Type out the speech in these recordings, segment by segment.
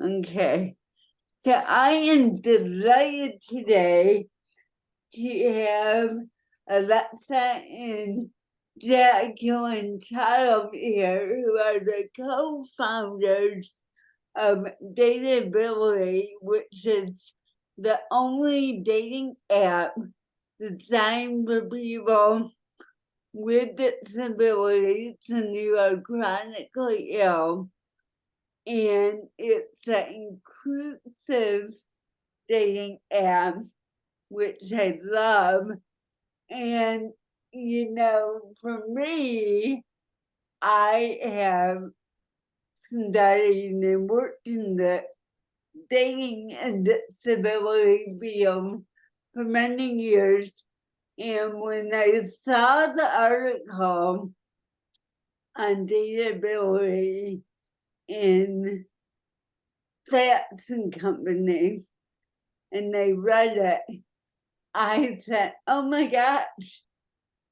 Okay. So I am delighted today to have Alexa and Jacqueline Child here, who are the co-founders of Dateability, which is the only dating app designed for people with disabilities and who are chronically ill. And it's an inclusive dating app, which I love. And, for me, I have studied and worked in the dating and disability field for many years. And when I saw the article on dateability in Jackson Company, and I read it, I said, oh my gosh,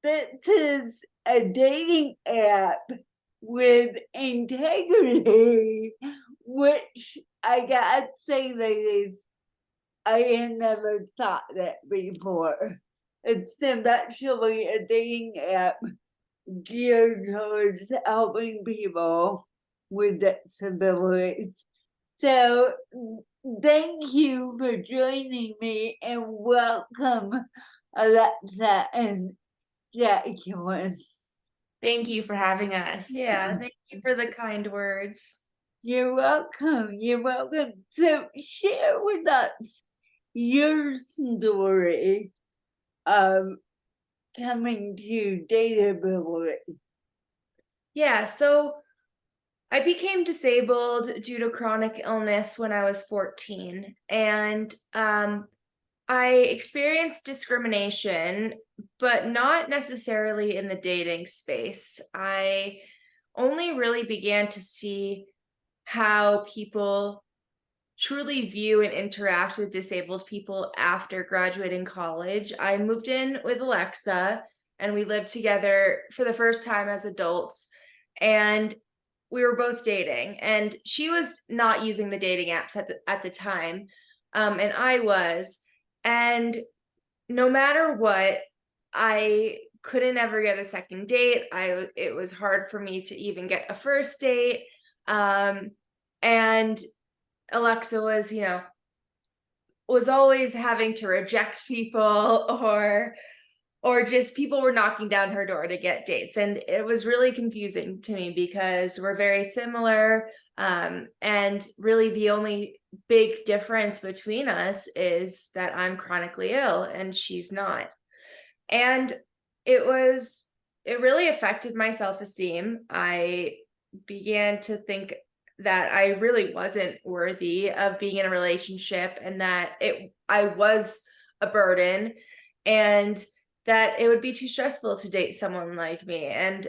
this is a dating app with integrity, which I gotta say, ladies, I had never thought that before. It's actually a dating app geared towards helping people with disabilities. So thank you for joining me and welcome, Alexa and Jacqueline. Thank you for having us. Yeah, thank you for the kind words. You're welcome. You're welcome. So share with us your story of coming to dateability. Yeah, so I became disabled due to chronic illness when I was 14, and I experienced discrimination, but not necessarily in the dating space. I only really began to see how people truly view and interact with disabled people after graduating college. I moved in with Alexa and we lived together for the first time as adults. And we were both dating, and she was not using the dating apps at the time. And I was. And no matter what, I couldn't ever get a second date. It was hard for me to even get a first date. And Alexa was always having to reject people, or just people were knocking down her door to get dates. And it was really confusing to me because we're very similar. And really the only big difference between us is that I'm chronically ill and she's not. And it really affected my self-esteem. I began to think that I really wasn't worthy of being in a relationship, and that I was a burden, and that it would be too stressful to date someone like me. And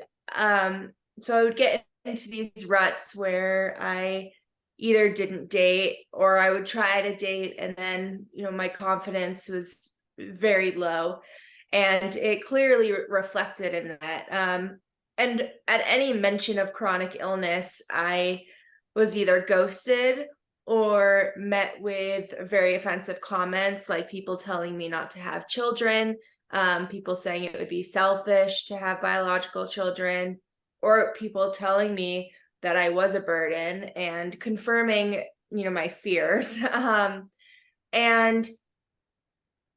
so I would get into these ruts where I either didn't date, or I would try to date, and then my confidence was very low, and it clearly reflected in that. And at any mention of chronic illness, I was either ghosted or met with very offensive comments, like people telling me not to have children, people saying it would be selfish to have biological children, or people telling me that I was a burden and confirming, my fears. And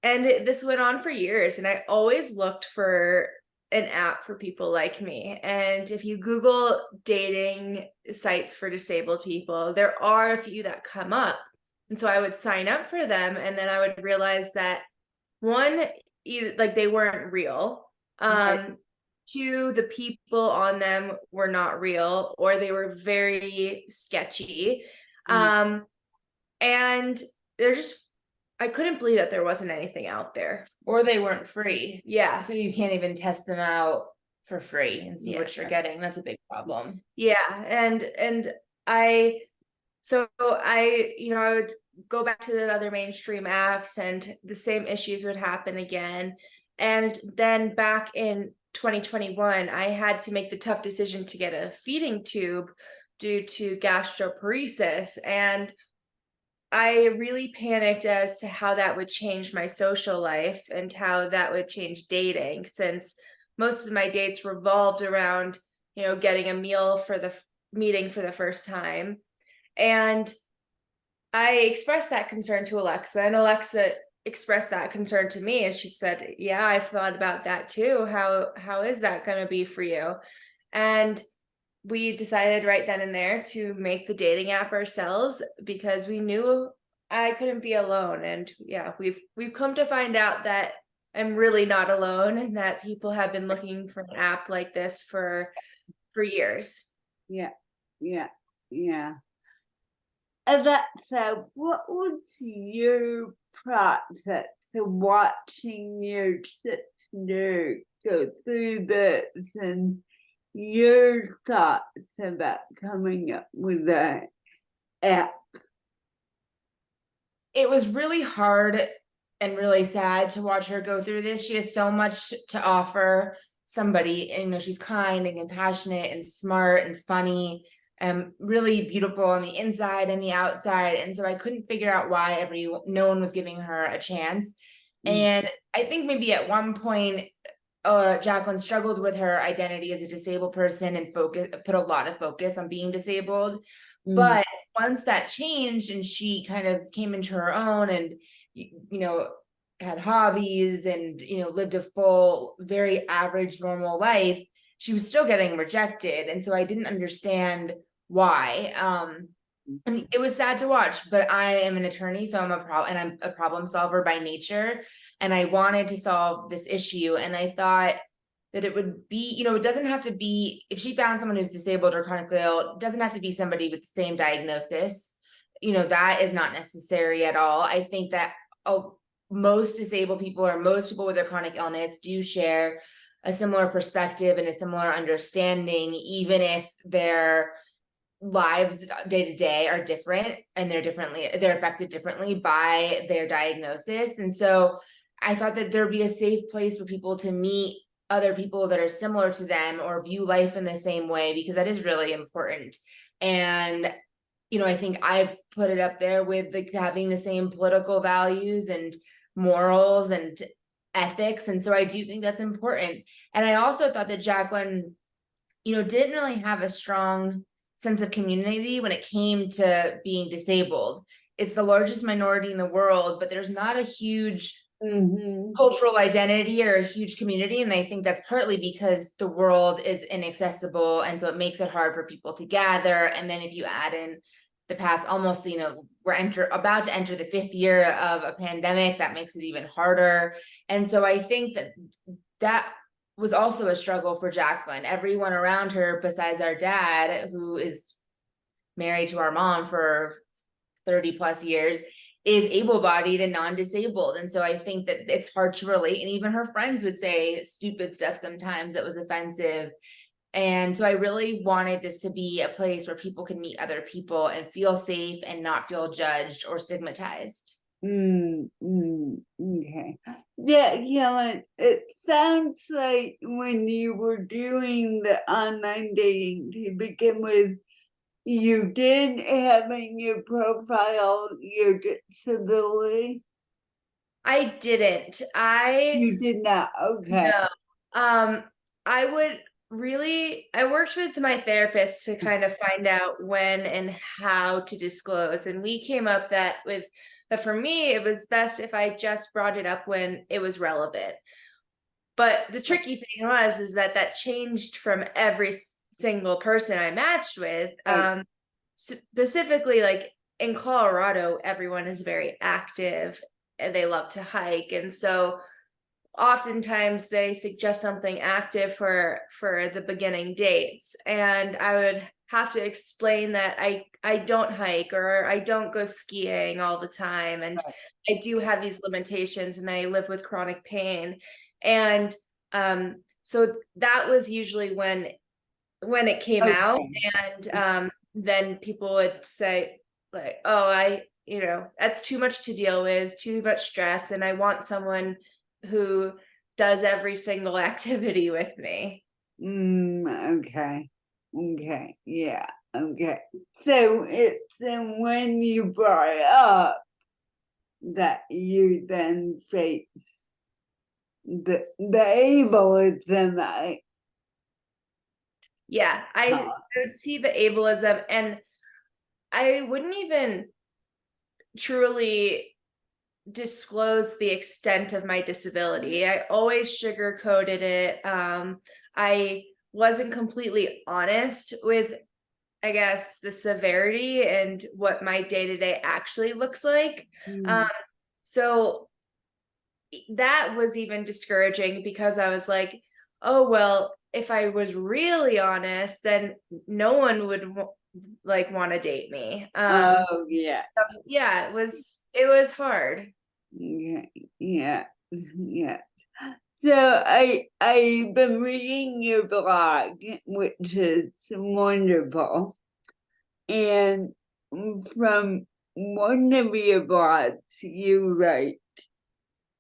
this went on for years, and I always looked for an app for people like me. And if you Google dating sites for disabled people, there are a few that come up. And so I would sign up for them, and then I would realize that one, either like they weren't real. Two, the people on them were not real, or they were very sketchy. And they're just, I couldn't believe that there wasn't anything out there. Or they weren't free. Yeah. So you can't even test them out for free and see what you're Yeah. getting. That's a big problem. Yeah. And I would go back to the other mainstream apps, and the same issues would happen again. And then back in 2021, I had to make the tough decision to get a feeding tube due to gastroparesis. And I really panicked as to how that would change my social life and how that would change dating, since most of my dates revolved around, getting a meal for the meeting for the first time. And I expressed that concern to Alexa, and Alexa expressed that concern to me. And she said, yeah, I've thought about that too. How is that going to be for you? And we decided right then and there to make the dating app ourselves, because we knew I couldn't be alone. And yeah, we've come to find out that I'm really not alone, and that people have been looking for an app like this for years. Yeah. Alexa, what was your process of watching your sister go through this and your thoughts about coming up with that app? It was really hard and really sad to watch her go through this. She has so much to offer somebody, and she's kind and compassionate and smart and funny and really beautiful on the inside and the outside. And so I couldn't figure out why no one was giving her a chance. And I think maybe at one point, Jacqueline struggled with her identity as a disabled person and put a lot of focus on being disabled. But once that changed and she kind of came into her own and, had hobbies and, lived a full, very average, normal life, she was still getting rejected. And so I didn't understand why. And it was sad to watch, but I am an attorney, so I'm a problem solver by nature. And I wanted to solve this issue. And I thought that it would be, it doesn't have to be, if she found someone who's disabled or chronically ill, it doesn't have to be somebody with the same diagnosis. That is not necessary at all. I think that most disabled people, or most people with a chronic illness, do share a similar perspective and a similar understanding, even if their lives day to day are different and they're affected differently by their diagnosis. And so I thought that there'd be a safe place for people to meet other people that are similar to them or view life in the same way, because that is really important. And I think I put it up there with having the same political values and morals and ethics. And so I do think that's important. And I also thought that Jacqueline, didn't really have a strong sense of community when it came to being disabled. It's the largest minority in the world, but there's not a huge cultural identity or a huge community. And I think that's partly because the world is inaccessible. And so it makes it hard for people to gather. And then if you add in the past almost, we're about to enter the 5th year of a pandemic, that makes it even harder. And so I think that was also a struggle for Jacqueline. Everyone around her, besides our dad, who is married to our mom for 30 plus years, is able-bodied and non-disabled. And so I think that it's hard to relate. And even her friends would say stupid stuff sometimes that was offensive. And so I really wanted this to be a place where people can meet other people and feel safe and not feel judged or stigmatized. Okay. Yeah, it sounds like when you were doing the online dating to begin with, you did have in your profile your disability. I didn't. You did not. Okay. No. I worked with my therapist to kind of find out when and how to disclose. And we came up that for me, it was best if I just brought it up when it was relevant. But the tricky thing is that changed from every single person I matched with. Specifically, like in Colorado, everyone is very active and they love to hike. And so oftentimes they suggest something active for the beginning dates. And I would have to explain that I don't hike or I don't go skiing all the time. And I do have these limitations and I live with chronic pain. And so that was usually when it came out. And then people would say like, oh, that's too much to deal with, too much stress. And I want someone who does every single activity with me. Okay. Yeah. Okay, so it's then when you brought up that you then face the ableism. Yeah, I would see the ableism, and I wouldn't even truly disclose the extent of my disability. I always sugarcoated it. I wasn't completely honest with, I guess, the severity and what my day-to-day actually looks like. So that was even discouraging, because I was like, oh, well, if I was really honest, then no one would want to date me. Oh yeah. Yeah, it was hard. Yeah. So I've been reading your blog, which is wonderful, and from one of your blogs you write,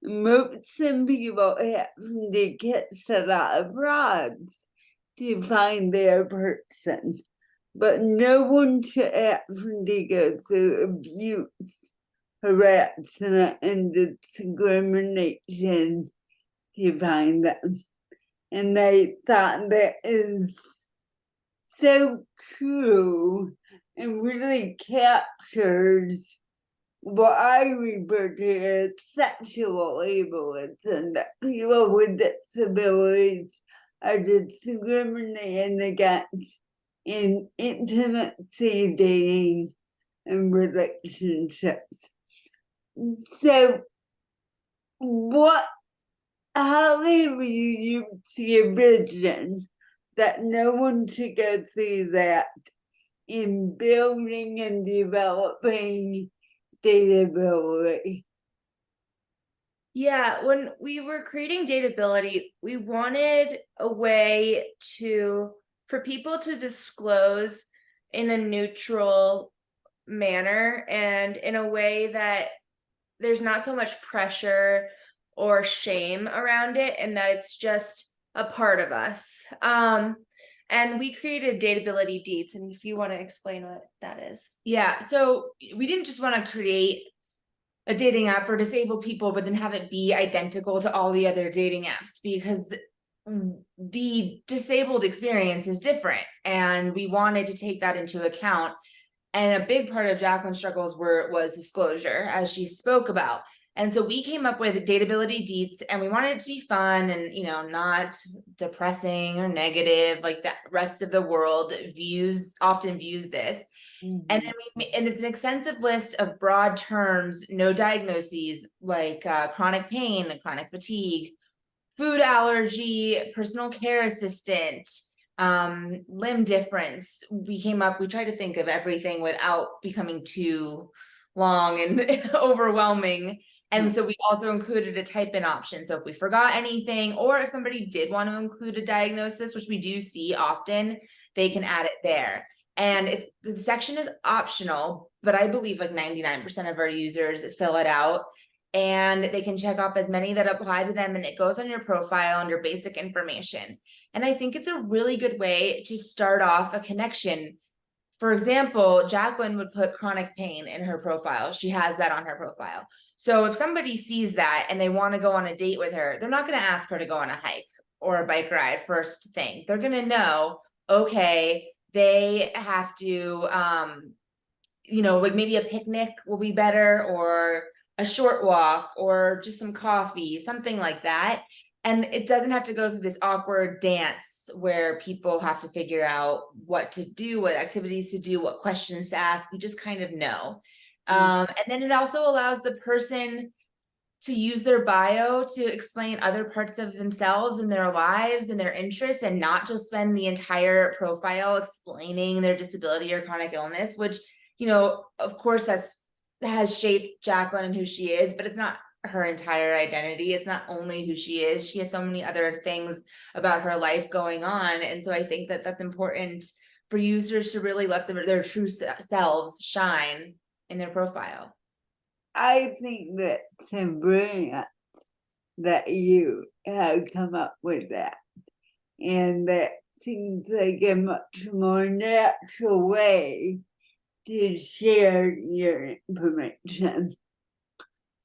most people have to get a lot of rods to find their person, but no one should have to go through abuse, harassment, and discrimination to find them. And I thought that is so true and really captures what I refer to as sexual ableism, that people with disabilities are discriminated against in intimacy, dating, and relationships. So, how have you used your vision that no one should go through that in building and developing dateability? Yeah, when we were creating Dateability, we wanted a way for people to disclose in a neutral manner, and in a way that there's not so much pressure or shame around it, and that it's just a part of us. And we created Dateability Deets, and if you want to explain what that is. Yeah, so we didn't just want to create a dating app for disabled people, but then have it be identical to all the other dating apps, because the disabled experience is different, and we wanted to take that into account. And a big part of Jacqueline's struggles was disclosure, as she spoke about. And so we came up with Dateability Deets, and we wanted it to be fun and, not depressing or negative like the rest of the world often views this. And then and it's an extensive list of broad terms, no diagnoses, like chronic pain, chronic fatigue, food allergy, personal care assistant, limb difference. We tried to think of everything without becoming too long and overwhelming. And so we also included a type-in option. So if we forgot anything, or if somebody did want to include a diagnosis, which we do see often, they can add it there. And the section is optional, but I believe like 99% of our users fill it out, and they can check off as many that apply to them, and it goes on your profile and your basic information. And I think it's a really good way to start off a connection. For example, Jacqueline would put chronic pain in her profile. She has that on her profile. So if somebody sees that and they want to go on a date with her, they're not going to ask her to go on a hike or a bike ride first thing. They're going to know, okay, they have to, like maybe a picnic will be better, or a short walk, or just some coffee, something like that. And it doesn't have to go through this awkward dance where people have to figure out what to do, what activities to do, what questions to ask. You just kind of know. And then it also allows the person to use their bio to explain other parts of themselves and their lives and their interests, and not just spend the entire profile explaining their disability or chronic illness, which, of course that has shaped Jacqueline and who she is, but it's not her entire identity. It's not only who she is. She has so many other things about her life going on. And so I think that that's important for users to really let their true selves shine in their profile. I think that's brilliant that you have come up with that, and that seems like a much more natural way to share your information.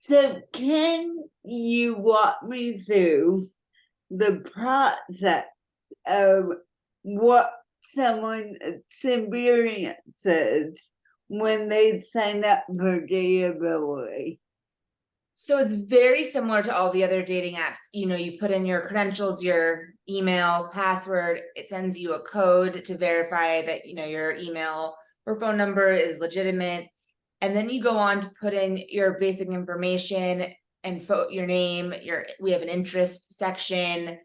So can you walk me through the process of what someone experiences when they sign up for Dateability? So it's very similar to all the other dating apps. You know, you put in your credentials, your email, password, it sends you a code to verify that, you know, your email or phone number is legitimate. And then you go on to put in your basic information and your name, we have an interest section,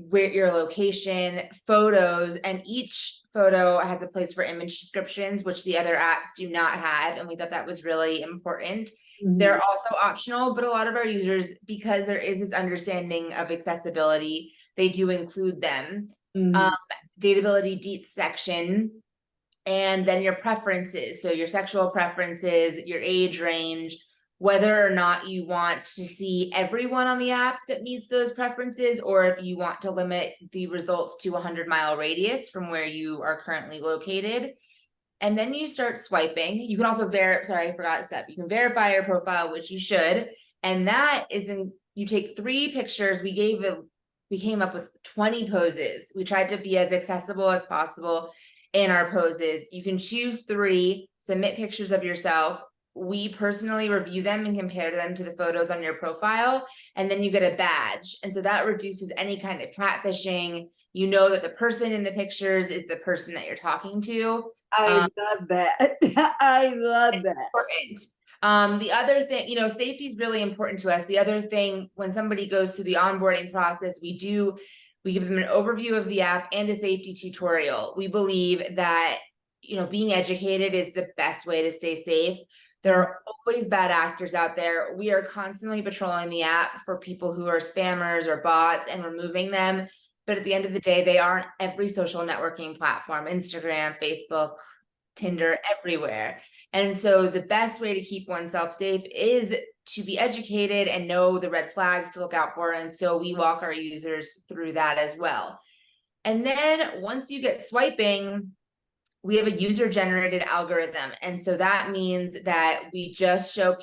where your location, photos, and each photo has a place for image descriptions, which the other apps do not have. And we thought that was really important. They're also optional, but a lot of our users, because there is this understanding of accessibility, they do include them. Dateability deets section, and then your preferences. So your sexual preferences, your age range, whether or not you want to see everyone on the app that meets those preferences, or if you want to limit the results to a 100-mile radius from where you are currently located. And then you start swiping. You can also sorry, I forgot a step. You can verify your profile, which you should. And that is you take 3 pictures. We came up with 20 poses. We tried to be as accessible as possible in our poses. You can choose 3, submit pictures of yourself. We personally review them and compare them to the photos on your profile, and then you get a badge. And so that reduces any kind of catfishing. You know that the person in the pictures is the person that you're talking to. I love that. I love that. Important. The other thing, you know, safety is really important to us. The other thing, when somebody goes through the onboarding process, we give them an overview of the app and a safety tutorial. We believe that, you know, being educated is the best way to stay safe. There are always bad actors out there. We are constantly patrolling the app for people who are spammers or bots and removing them. But at the end of the day, they are on every social networking platform, Instagram, Facebook, Tinder, everywhere. And so the best way to keep oneself safe is to be educated and know the red flags to look out for. And so we walk our users through that as well. And then once you get swiping, we have a user-generated algorithm. And so that means that we just show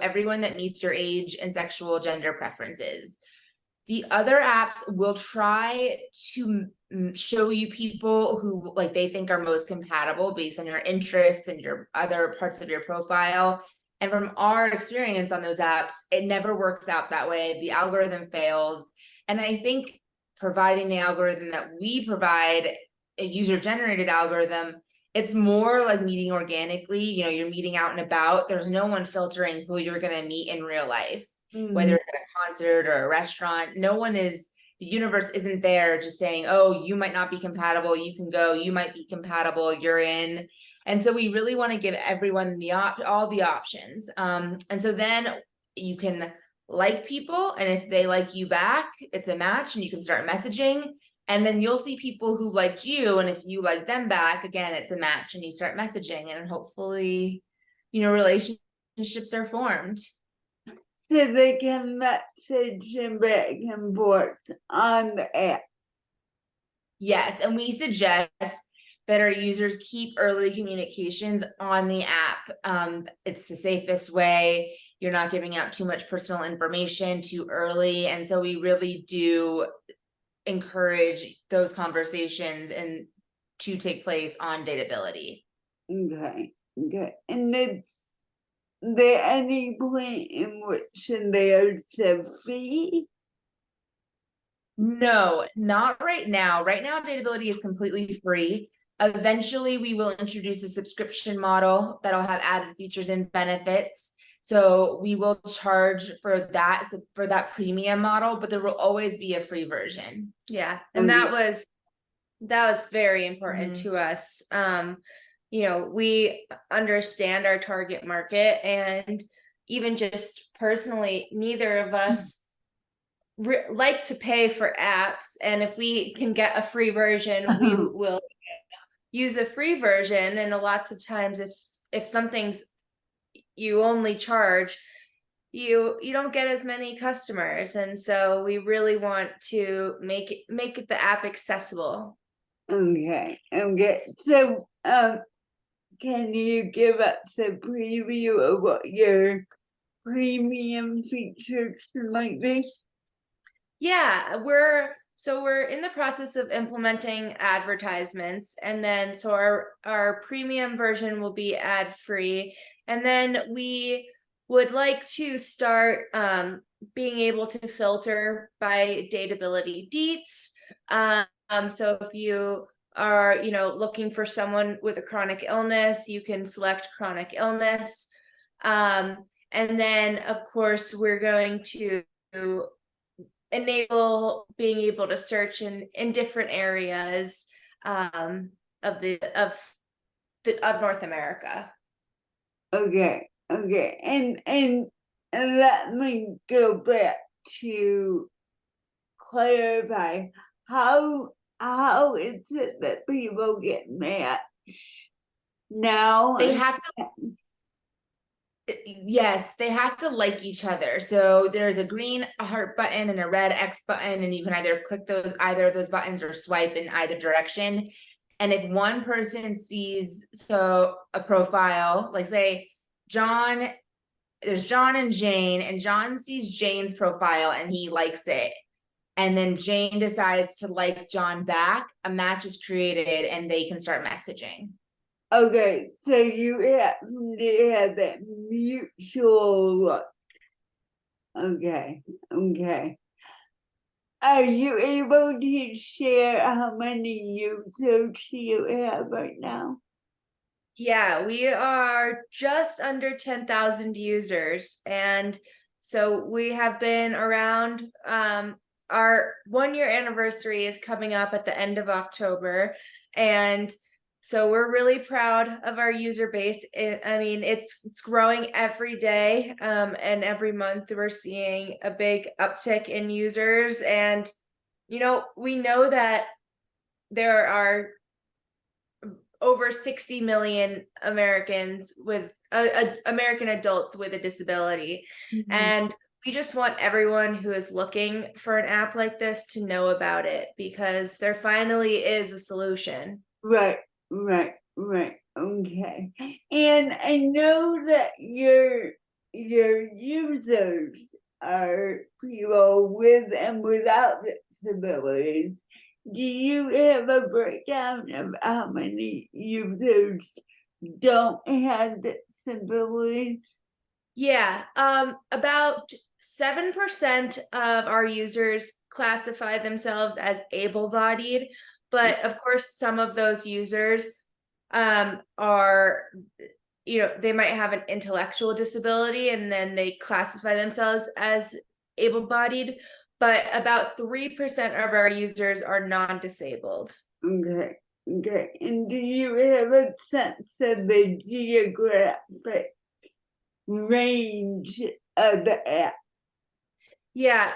everyone that meets your age and sexual gender preferences. The other apps will try to show you people who like they think are most compatible based on your interests and your other parts of your profile. And from our experience on those apps, it never works out that way. The algorithm fails. And I think providing the algorithm that we provide, a user-generated algorithm, it's more like meeting organically. You know, you're meeting out and about. There's no one filtering who you're going to meet in real life. Whether it's at a concert or a restaurant, the universe isn't there just saying, oh, you might not be compatible, you can go, you might be compatible, you're in. And so we really want to give everyone all the options. And so then you can like people, and if they like you back, it's a match and you can start messaging. And then you'll see people who liked you, and if you like them back, again, it's a match and you start messaging, and hopefully, you know, relationships are formed. So they can message and back and forth on the app. Yes, and we suggest that our users keep early communications on the app. It's the safest way. You're not giving out too much personal information too early. And so we really do encourage those conversations and to take place on Dateability. Okay, good. And it's there any point in which they are free? No, not right now. Right now, Dateability is completely free. Eventually, we will introduce a subscription model that'll have added features and benefits. So we will charge for that premium model, but there will always be a free version. Yeah, and that was very important to us. You know, we understand our target market, and even just personally, neither of us like to pay for apps. And if we can get a free version, we will use a free version. And lots of times, if something's you only charge, you don't get as many customers. And so we really want to make the app accessible. Okay, so, can you give us a preview of what your premium features might be? Yeah, we're in the process of implementing advertisements, and then so our premium version will be ad free, and then we would like to start being able to filter by dateability deets. So if you are, looking for someone with a chronic illness, you can select chronic illness. And then of course we're going to enable being able to search in different areas of North America. Okay, and let me go back to clarify how is it that people get matched now? They have to, yes, they have to like each other. So there's a green heart button and a red X button, and you can either click either of those buttons or swipe in either direction. And if one person sees a profile, like say John, there's John and Jane, and John sees Jane's profile and he likes it. And then Jane decides to like John back, a match is created and they can start messaging. Okay, so you happen to have that mutual look. Okay. Are you able to share how many users you have right now? Yeah, we are just under 10,000 users, and so we have been around. Our 1 year anniversary is coming up at the end of October, and so we're really proud of our user base. It's growing every day, and every month we're seeing a big uptick in users. And we know that there are over 60 million Americans with American adults with a disability. Mm-hmm. And we just want everyone who is looking for an app like this to know about it, because there finally is a solution. Right. Okay. And I know that your users are people with and without disabilities. Do you have a breakdown of how many users don't have disabilities? Yeah, about 7% of our users classify themselves as able-bodied, but of course some of those users are, they might have an intellectual disability and then they classify themselves as able-bodied, but about 3% of our users are non-disabled. Okay. And do you have a sense of the geographic range of the app? Yeah,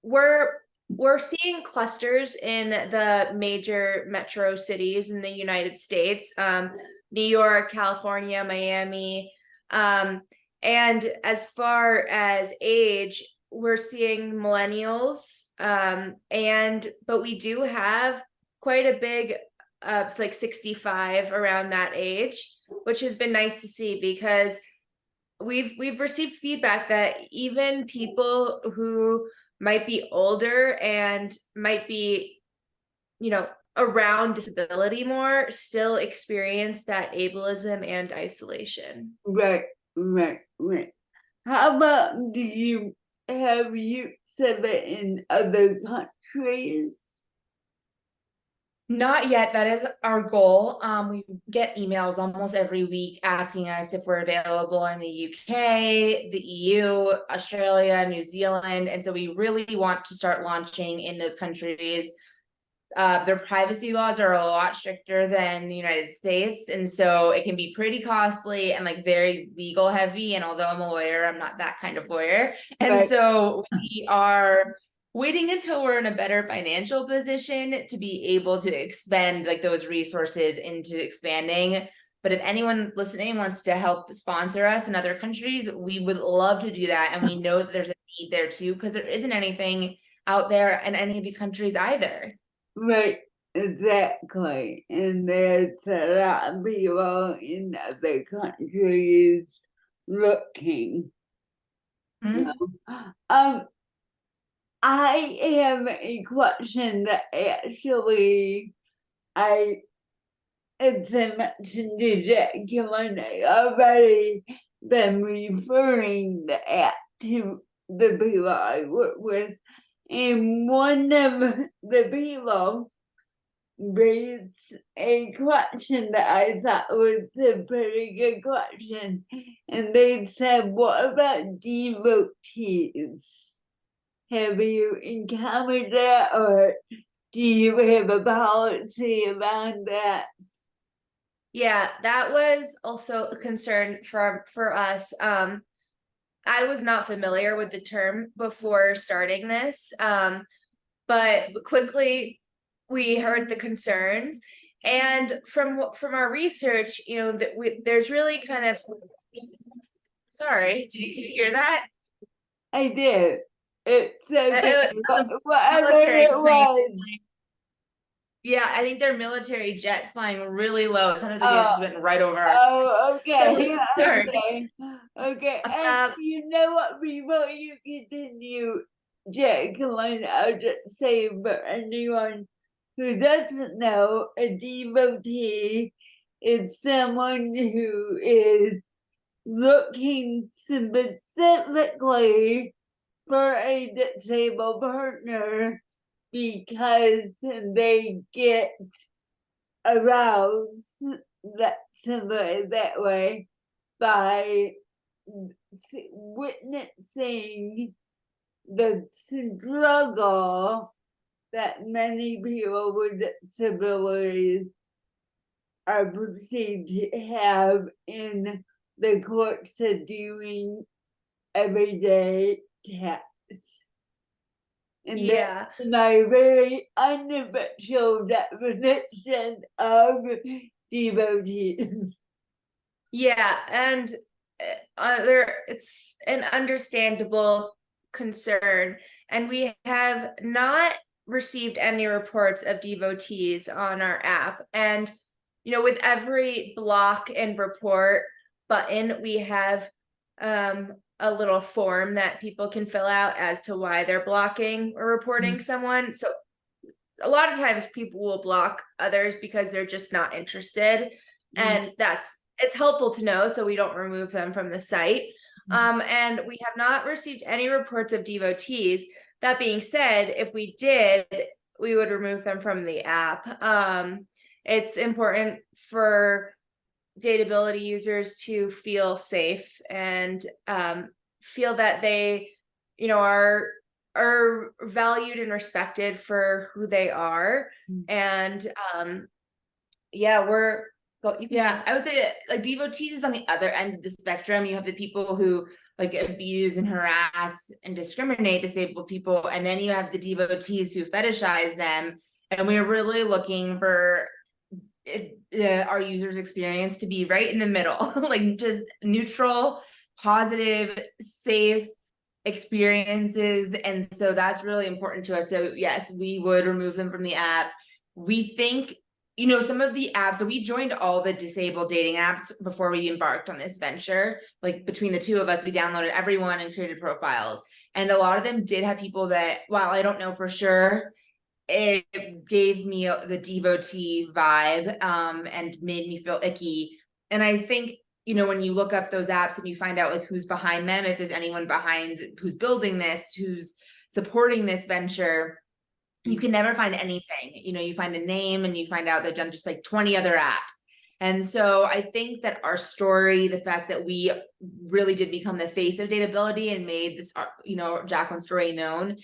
we're seeing clusters in the major metro cities in the United States, New York, California, Miami. And as far as age, we're seeing millennials, but we do have quite a big like 65 around that age, which has been nice to see, because we've received feedback that even people who might be older and might be, around disability more, still experience that ableism and isolation. Right. How about have you said it in other countries? Not yet. That is our goal. We get emails almost every week asking us if we're available in the UK, the EU, Australia, New Zealand. And so we really want to start launching in those countries. Their privacy laws are a lot stricter than the United States. And so it can be pretty costly and like very legal heavy. And although I'm a lawyer, I'm not that kind of lawyer. And Right. so we are waiting until we're in a better financial position to be able to expend like those resources into expanding. But if anyone listening wants to help sponsor us in other countries, we would love to do that. And we know that there's a need there too, because there isn't anything out there in any of these countries either. Right. exactly. And there's a lot of people in other countries looking. Mhm. I have a question that actually as I mentioned to Jacqueline, I already been referring the app to the people I work with, and one of the people raised a question that I thought was a pretty good question, and they said, "What about devotees? Have you encountered that, or do you have a policy around that?" Yeah, that was also a concern for us. I was not familiar with the term before starting this, but quickly we heard the concerns, and from our research, you know, that there's really kind of. Sorry, did you hear that? I did. It's It was a whatever military it plane. was. Yeah, I think they're military jets flying really low. It sounded like it Oh, just went right over. oh, So okay. sorry. Okay. Okay. And you know what, before you continue, Jacqueline, I'll just say for anyone who doesn't know, a devotee is someone who is looking specifically for a disabled partner because they get aroused, let's simplify it that way, by witnessing the struggle that many people with disabilities are perceived to have in the course of doing everyday tasks. And yeah, that's my very unofficial definition of devotees. yeah, and it's an understandable concern, and we have not received any reports of devotees on our app. And you know, with every block and report button, we have a little form that people can fill out as to why they're blocking or reporting someone. So a lot of times people will block others because they're just not interested, and it's helpful to know so we don't remove them from the site. And we have not received any reports of devotees. That being said, if we did, we would remove them from the app. It's important for Dateability users to feel safe and feel that they, you know, are valued and respected for who they are. And yeah, Yeah, I would say that, like, devotees is on the other end of the spectrum. You have the people who like abuse and harass and discriminate disabled people, and then you have the devotees who fetishize them. And we're really looking for our users' experience to be right in the middle, like just neutral, positive, safe experiences. And so that's really important to us. So yes, we would remove them from the app. We think, you know, some of the apps, so we joined all the disabled dating apps before we embarked on this venture. Like between the two of us, we downloaded everyone and created profiles. And a lot of them did have people that, while I don't know for sure, it gave me the devotee vibe, and made me feel icky. And I think, you know, when you look up those apps and you find out like who's behind them, if there's anyone behind who's building this, who's supporting this venture, you can never find anything. You know, you find a name and you find out they've done just like 20 other apps. And so I think that our story, the fact that we really did become the face of Dateability and made this, you know, Jacqueline's story known,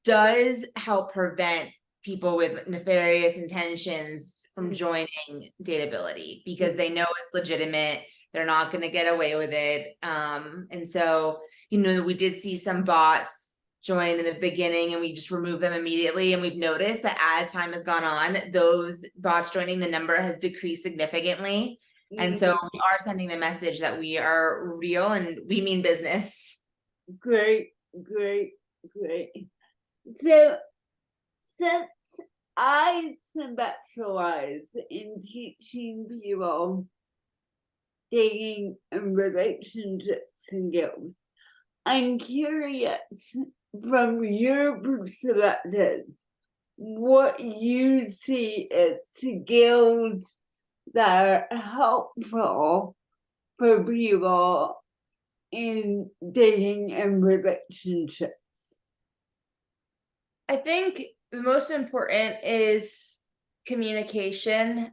does help prevent people with nefarious intentions from joining Dateability, because they know it's legitimate. They're not going to get away with it. And so, you know, we did see some bots join in the beginning and we just removed them immediately. And we've noticed that as time has gone on, those bots joining, the number has decreased significantly. And so we are sending the message that we are real and we mean business. Great, great, great. So since I specialize in teaching people dating and relationship skills. I'm curious from your perspective, what you see as skills that are helpful for people in dating and relationships. I think the most important is communication,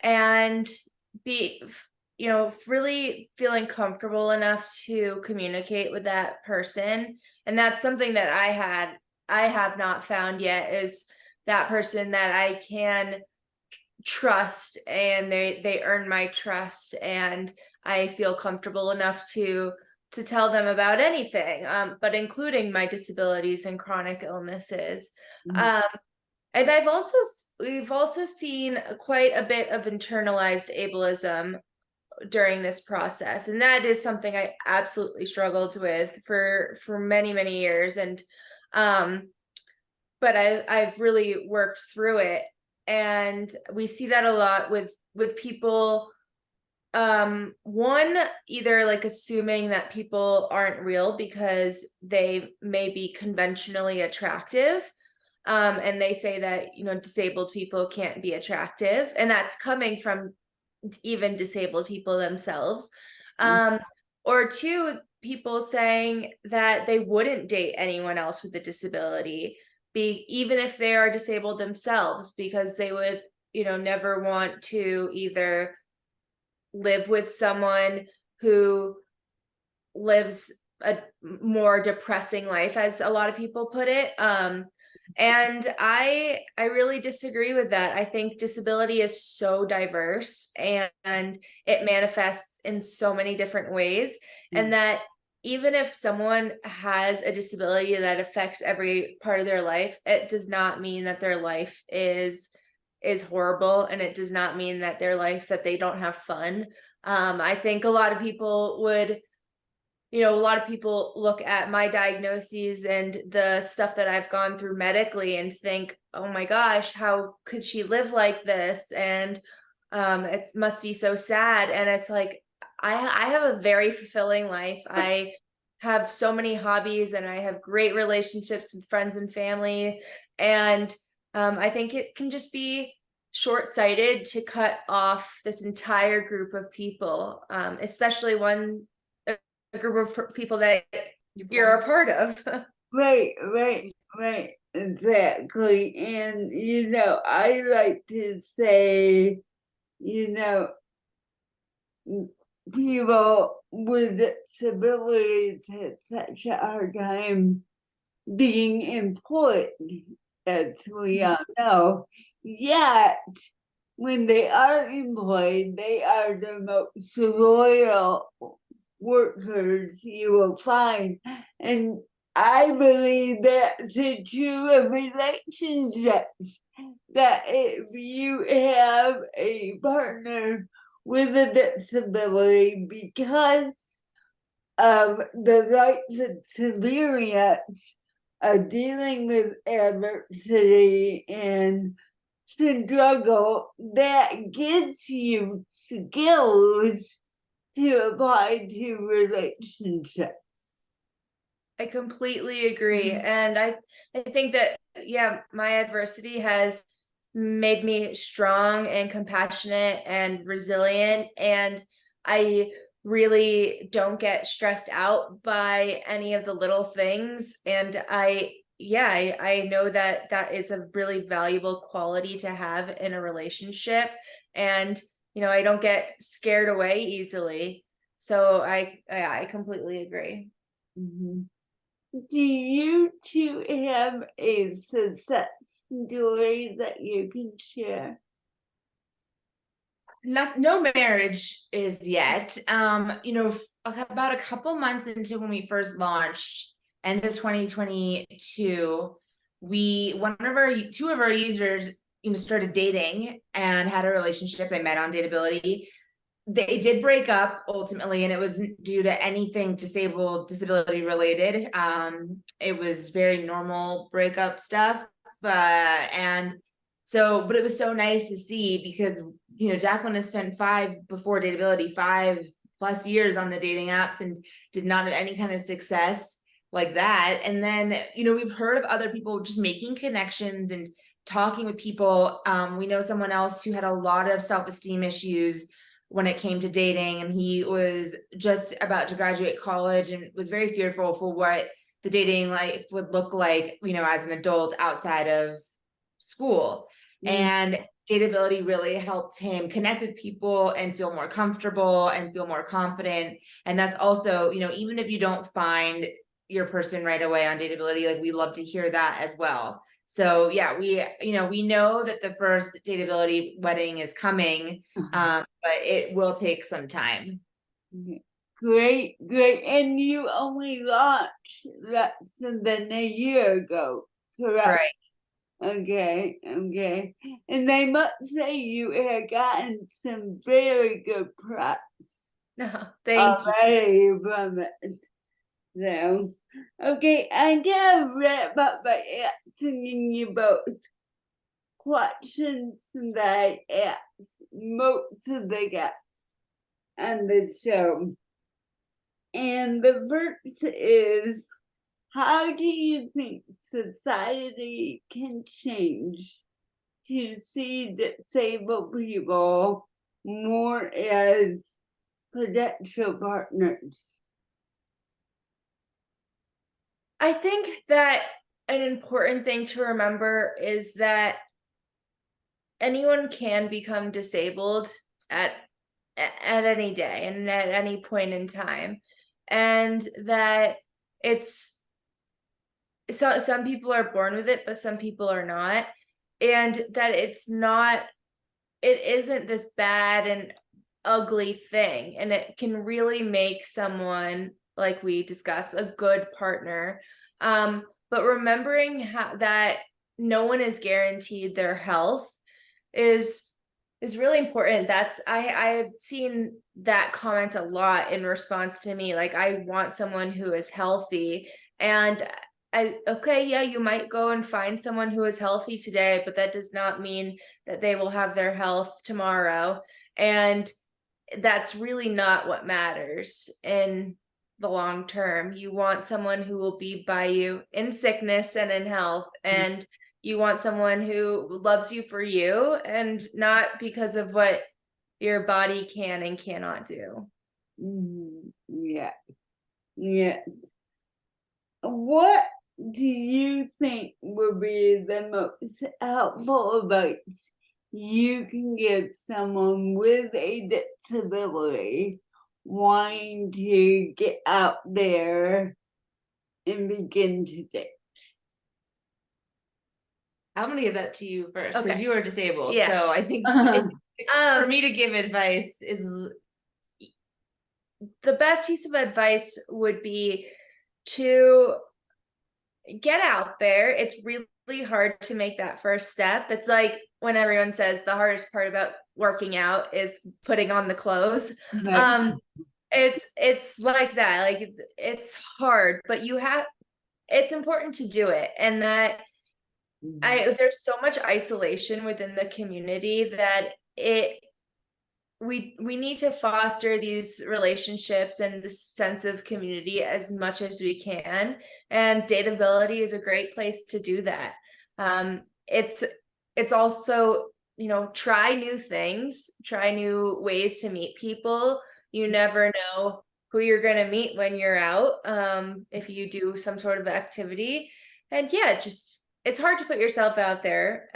and really feeling comfortable enough to communicate with that person. And that's something that I have not found yet, is that person that I can trust, and they earn my trust, and I feel comfortable enough to tell them about anything, but including my disabilities and chronic illnesses. Mhm. And we've also seen quite a bit of internalized ableism during this process, and that is something I absolutely struggled with for many years. And but I've really worked through it, and we see that a lot with people, one, either like assuming that people aren't real because they may be conventionally attractive, and they say that disabled people can't be attractive, and that's coming from even disabled people themselves. Or two, people saying that they wouldn't date anyone else with a disability, even if they are disabled themselves, because they would never want to either live with someone who lives a more depressing life, as a lot of people put it. And I really disagree with that. I think disability is so diverse, and it manifests in so many different ways, and that even if someone has a disability that affects every part of their life, it does not mean that their life is horrible, and it does not mean that their life that they don't have fun. I think a lot of people look at my diagnoses and the stuff that I've gone through medically and think, oh my gosh, how could she live like this? And it must be so sad. And it's like, I have a very fulfilling life. I have so many hobbies, and I have great relationships with friends and family. And I think it can just be short-sighted to cut off this entire group of people, especially a group of people that you're a part of. Right, exactly. And I like to say, people with disabilities have such a hard time being employed, as we all know. Yet, when they are employed, they are the most loyal workers you will find. And I believe that's true of relationships, that if you have a partner with a disability, because of the life experience of dealing with adversity and struggle, that gives you skills to apply to relationships. I completely agree. And I think that, yeah, my adversity has made me strong and compassionate and resilient. And I really don't get stressed out by any of the little things. And I know that that is a really valuable quality to have in a relationship. And, I don't get scared away easily. So I completely agree. Mhm. Do you two have a success story that you can share? No marriage is yet. About a couple months into when we first launched, end of 2022, two of our users, started dating and had a relationship. They met on Dateability. They did break up ultimately, and it wasn't due to anything disability related. It was very normal breakup stuff. And so, but it was so nice to see because, Jacqueline has spent 5+ years on the dating apps and did not have any kind of success like that. And then, we've heard of other people just making connections and talking with people. We know someone else who had a lot of self-esteem issues when it came to dating, and he was just about to graduate college and was very fearful for what the dating life would look like, as an adult outside of school. And Dateability really helped him connect with people and feel more comfortable and feel more confident. And that's also, even if you don't find your person right away on Dateability, like, we love to hear that as well. So yeah, we know that the first Dateability wedding is coming, but it will take some time. Great. And you only launched less than a year ago, correct? Right. Okay. And I must say you have gotten some very good press No, thank you. already from it. So, okay, I'm gonna wrap up by asking you both questions that I ask most of the guests on the show. And the first is, how do you think society can change to see disabled people more as potential partners? I think that an important thing to remember is that anyone can become disabled at any day and at any point in time, and that it's so some people are born with it, but some people are not, and that it isn't this bad and ugly thing, and it can really make someone, like we discussed, a good partner. But remembering that no one is guaranteed their health is really important. I had seen that comment a lot in response to me, like, I want someone who is healthy. And you might go and find someone who is healthy today, but that does not mean that they will have their health tomorrow. And that's really not what matters in the long term. You want someone who will be by you in sickness and in health, and you want someone who loves you for you and not because of what your body can and cannot do. Yeah. What do you think would be the most helpful advice you can give someone with a disability wanting to get out there and begin to date? I'm gonna give that to you first because Okay. you are disabled. Yeah. So I think for me to give advice is the best piece of advice would be to get out there. It's really hard to make that first step. It's like when everyone says the hardest part about working out is putting on the clothes. It's like that. Like, it's hard, but it's important to do it. And that there's so much isolation within the community that we need to foster these relationships and this sense of community as much as we can. And Dateability is a great place to do that. It's also, try new things, try new ways to meet people. You never know who you're going to meet when you're out, if you do some sort of activity. And yeah, it's hard to put yourself out there,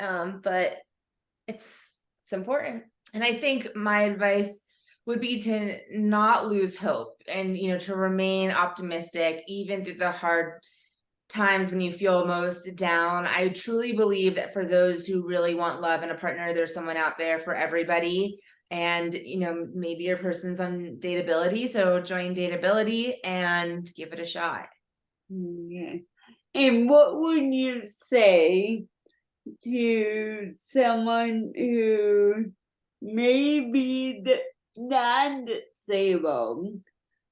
but it's important. And I think my advice would be to not lose hope and, to remain optimistic, even through the hard times when you feel most down. I truly believe that for those who really want love and a partner, there's someone out there for everybody. And, maybe your person's on Dateability. So join Dateability and give it a shot. Yeah. And what would you say to someone who may be non-disabled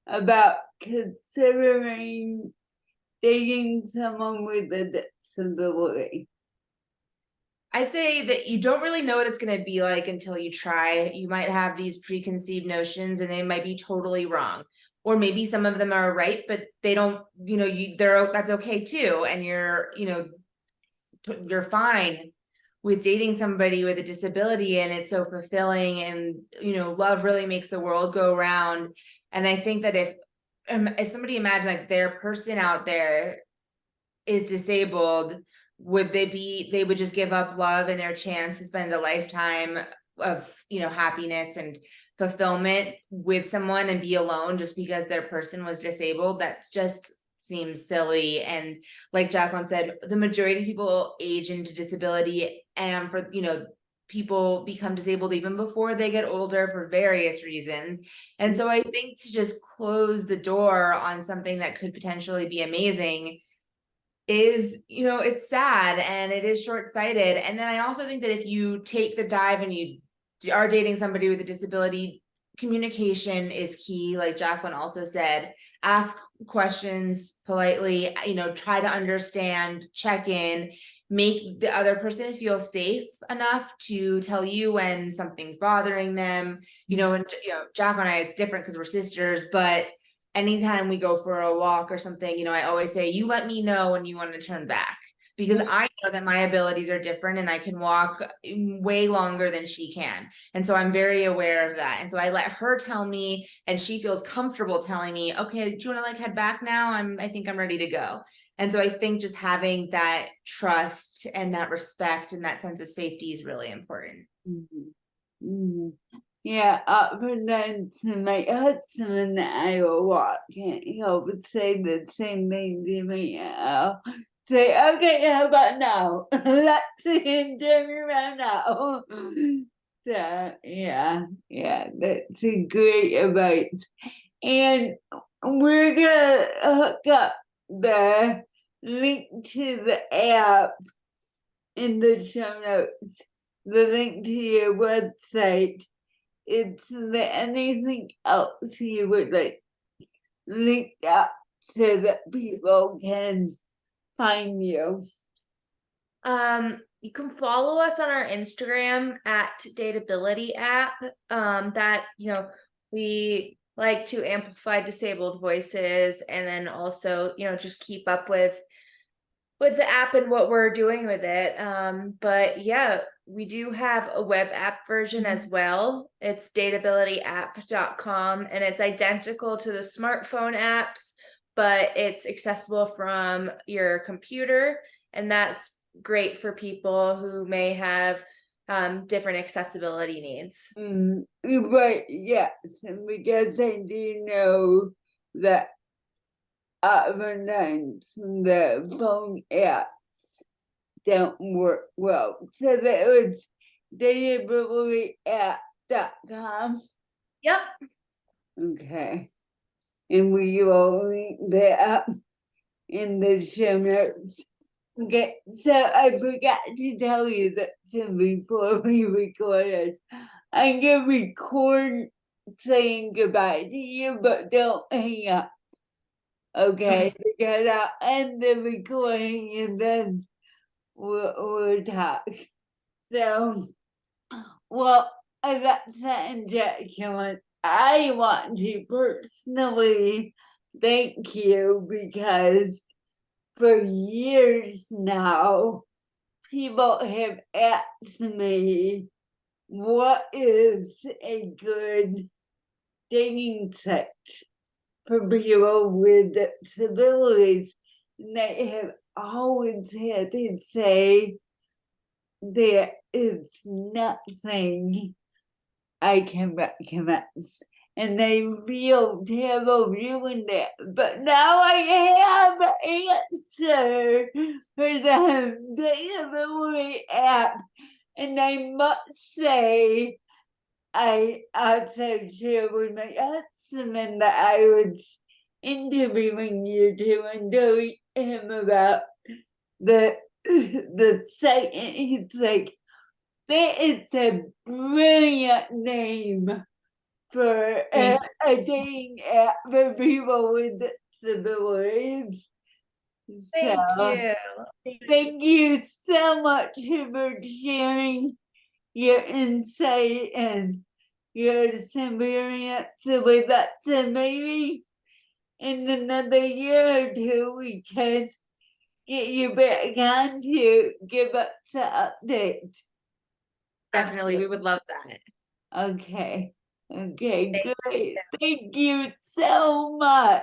about considering dating someone with a disability? I'd say that you don't really know what it's going to be like until you try. You might have these preconceived notions and they might be totally wrong. Or maybe some of them are right, but they don't, that's okay too. And you're fine with dating somebody with a disability, and it's so fulfilling, and love really makes the world go round. And I think that if somebody imagine like their person out there is disabled, they would just give up love and their chance to spend a lifetime of happiness and fulfillment with someone and be alone just because their person was disabled? That just seems silly. And like Jacqueline said, the majority of people age into disability, and for people become disabled even before they get older for various reasons. And so I think to just close the door on something that could potentially be amazing is, it's sad and it is short-sighted. And then I also think that if you take the dive and you are dating somebody with a disability, communication is key. Like Jacqueline also said, ask questions politely, try to understand, check in, make the other person feel safe enough to tell you when something's bothering them. Jacqueline and I, it's different because we're sisters, but anytime we go for a walk or something, I always say, you let me know when you want to turn back, because I know that my abilities are different and I can walk way longer than she can. And so I'm very aware of that. And so I let her tell me, and she feels comfortable telling me, okay, do you want to head back now? I think I'm ready to go. And so I think just having that trust and that respect and that sense of safety is really important. Mm-hmm. Mm-hmm. Yeah, oftentimes my husband and I will walk, can't help but say the same thing to me. I'll say, okay, how about now? Let's turn around now. So, yeah, that's a great advice. And we're gonna hook up the link to the app in the show notes, the link to your website. Is there anything else you would like link up so that people can find you? You can follow us on our Instagram at Dateability app. That we like to amplify disabled voices, and then also just keep up with the app and what we're doing with it. But yeah, we do have a web app version as well. It's dateabilityapp.com, and it's identical to the smartphone apps, but it's accessible from your computer, and that's great for people who may have different accessibility needs. Right, yes, and because I do know that oftentimes the phone apps don't work well. So that was dateabilityapp.com. Yep. Okay. And we will link that up in the show notes. Okay, so I forgot to tell you that before we recorded. I'm gonna record saying goodbye to you, but don't hang up. Okay, because I'll end the recording and then we'll talk. So, well, Alexa and Jacqueline, I want to personally thank you, because for years now, people have asked me, what is a good dating site for people with disabilities? And they have always had to say, there is nothing I can recommend. And they feel terrible doing that. But now I have an answer for the disability app. And I must say, I also shared with my husband that I was interviewing you to and telling him about the site, and he's like, that is a brilliant name for a dating app for people with disabilities. Thank So, you. thank you so much for sharing your insight and your experience with us. So maybe in another year or two, we can get you back on to give us an update. Definitely, we would love that. Okay. Okay, Thank great. Thank you so much.